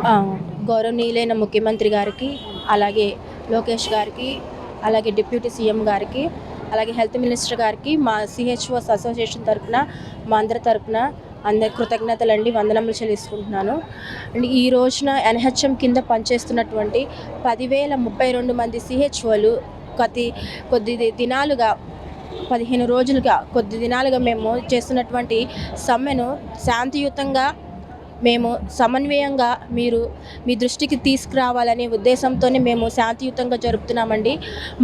ఆ! గౌరవనీయులైన ముఖ్యమంత్రి గారికి, అలాగే లోకేష్ గారికి, అలాగే డిప్యూటీ సీఎం గారికి, అలాగే హెల్త్ మినిస్టర్ గారికి, మా సీహెచ్ఓస్ అసోసియేషన్ తరపున, మా అందరి తరపున అందరికి కృతజ్ఞతలండి, వందనములు చెల్లించుకుంటున్నాను. అండ్ ఈ రోజున ఎన్‌హెచ్‌ఎం కింద పనిచేస్తున్నటువంటి 10,032 మంది సీహెచ్ఓలు కొద్ది దినాలుగా 15 రోజులుగా కొద్ది దినాలుగా మేము చేస్తున్నటువంటి సమ్మెను శాంతియుతంగా మేము సమన్వయంగా మీ దృష్టికి తీసుకురావాలనే ఉద్దేశంతోనే మేము శాంతియుతంగా జరుపుతున్నామండి.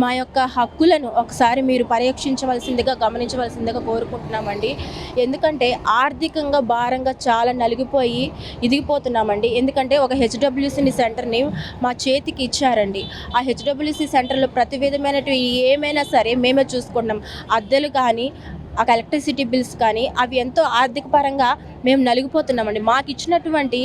మా యొక్క హక్కులను ఒకసారి మీరు పరీక్షించవలసిందిగా, గమనించవలసిందిగా కోరుకుంటున్నామండి. ఎందుకంటే ఆర్థికంగా భారంగా చాలా నలిగిపోయి ఇదిగిపోతున్నామండి. ఎందుకంటే ఒక హెచ్‌డబ్ల్యూసీ సెంటర్‌ని మా చేతికి ఇచ్చారండి. ఆ హెచ్‌డబ్ల్యూసీ సెంటర్‌లో ప్రతి విధమైనటివి ఏమైనా సరే మేమే చూసుకుంటున్నాం. అద్దెలు కానీ, ఆ ఎలక్ట్రిసిటీ బిల్స్ కానీ అవి ఎంతో ఆర్థిక పరంగా మేము నలిగిపోతున్నామండి. మాకిచ్చినటువంటి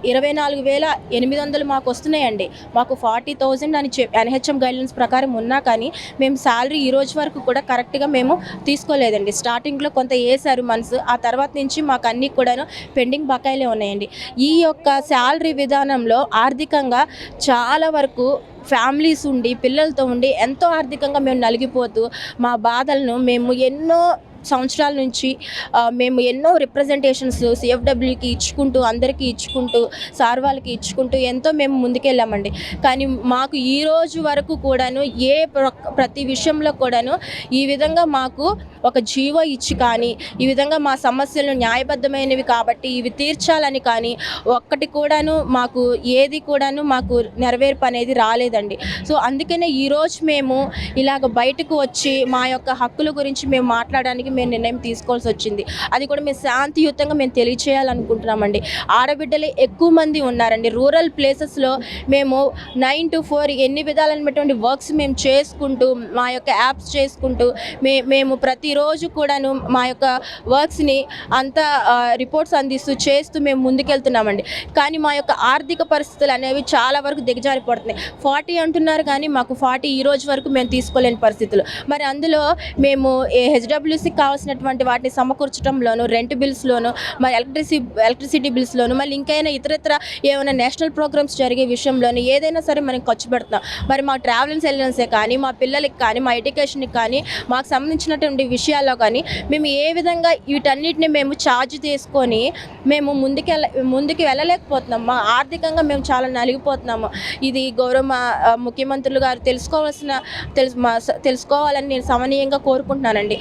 24,800 మాకు వస్తున్నాయండి. మాకు 40,000 అని ఎన్‌హెచ్‌ఎం గైడ్‌లైన్స్ ప్రకారం ఉన్నా కానీ మేము శాలరీ ఈ రోజు వరకు కూడా కరెక్ట్‌గా మేము తీసుకోలేదండి. స్టార్టింగ్‌లో కొంత ఏశారు మంత్స్, ఆ తర్వాత నుంచి మాకు అన్నీ కూడాను పెండింగ్ బకాయిలే ఉన్నాయండి. ఈ యొక్క శాలరీ విధానంలో ఆర్థికంగా చాలా వరకు ఫ్యామిలీస్ ఉండి, పిల్లలతో ఉండి ఎంతో ఆర్థికంగా మేము నలిగిపోతూ మా బాధలను మేము ఎన్నో సంవత్సరాల నుంచి మేము ఎన్నో రిప్రజెంటేషన్స్ సీఎఫ్‌డబ్ల్యూకి ఇచ్చుకుంటూ, అందరికీ ఇచ్చుకుంటూ, సార్ వాళ్ళకి ఇచ్చుకుంటూ ఎంతో మేము ముందుకెళ్ళామండి. కానీ మాకు ఈ రోజు వరకు కూడాను ప్రతి విషయంలో కూడాను ఈ విధంగా మాకు ఒక జీవో ఇచ్చి కానీ, ఈ విధంగా మా సమస్యలు న్యాయబద్ధమైనవి కాబట్టి ఇవి తీర్చాలని కానీ ఒక్కటి కూడాను ఏది కూడాను మాకు నెరవేర్పు అనేది రాలేదండి. సో అందుకనే ఈరోజు మేము ఇలాగ బయటకు వచ్చి మా యొక్క హక్కుల గురించి మేము మాట్లాడడానికి మేము నిర్ణయం తీసుకోవాల్సి వచ్చింది. అది కూడా మేము శాంతియుతంగా మేము తెలియచేయాలనుకుంటున్నామండి. ఆడబిడ్డలే ఎక్కువ మంది ఉన్నారండి. రూరల్ ప్లేసెస్‌లో మేము 9 to 4 ఎన్ని విధాలైనటువంటి వర్క్స్ మేము చేసుకుంటూ, మా యొక్క యాప్స్ చేసుకుంటూ మేము ప్రతిరోజు కూడాను మా యొక్క వర్క్స్‌ని అంతా రిపోర్ట్స్ అందిస్తూ చేస్తూ మేము ముందుకెళ్తున్నామండి. కానీ మా యొక్క ఆర్థిక పరిస్థితులు అనేవి చాలా వరకు దిగజారిపోతున్నాయి. 40 అంటున్నారు కానీ మాకు 40 ఈ రోజు వరకు మేము తీసుకోలేని పరిస్థితులు. మరి అందులో మేము హెచ్‌డబ్ల్యూసీకి కావాల్సినటువంటి వాటిని సమకూర్చడంలోను, రెంట్ బిల్స్‌లోను, మరి ఎలక్ట్రిసిటీ బిల్స్‌లోను, మళ్ళీ ఇంకైనా ఇతరత్ర ఏమైనా నేషనల్ ప్రోగ్రామ్స్ జరిగే విషయంలోను ఏదైనా సరే మనం ఖర్చు పెడుతున్నాం. మరి మా ట్రావెల్ సెలవెన్సే కానీ, మా పిల్లలకి కానీ, మా ఎడ్యుకేషన్‌కి కానీ, మాకు సంబంధించినటువంటి విషయాల్లో కానీ మేము ఏ విధంగా వీటన్నిటిని మేము ఛార్జ్ తీసుకొని మేము ముందుకు వెళ్ళలేకపోతున్నాం. మా ఆర్థికంగా మేము చాలా నలిగిపోతున్నాము. ఇది గౌరవ ముఖ్యమంత్రులు గారు తెలుసుకోవాలని నేను సమనీయంగా కోరుకుంటున్నానండి.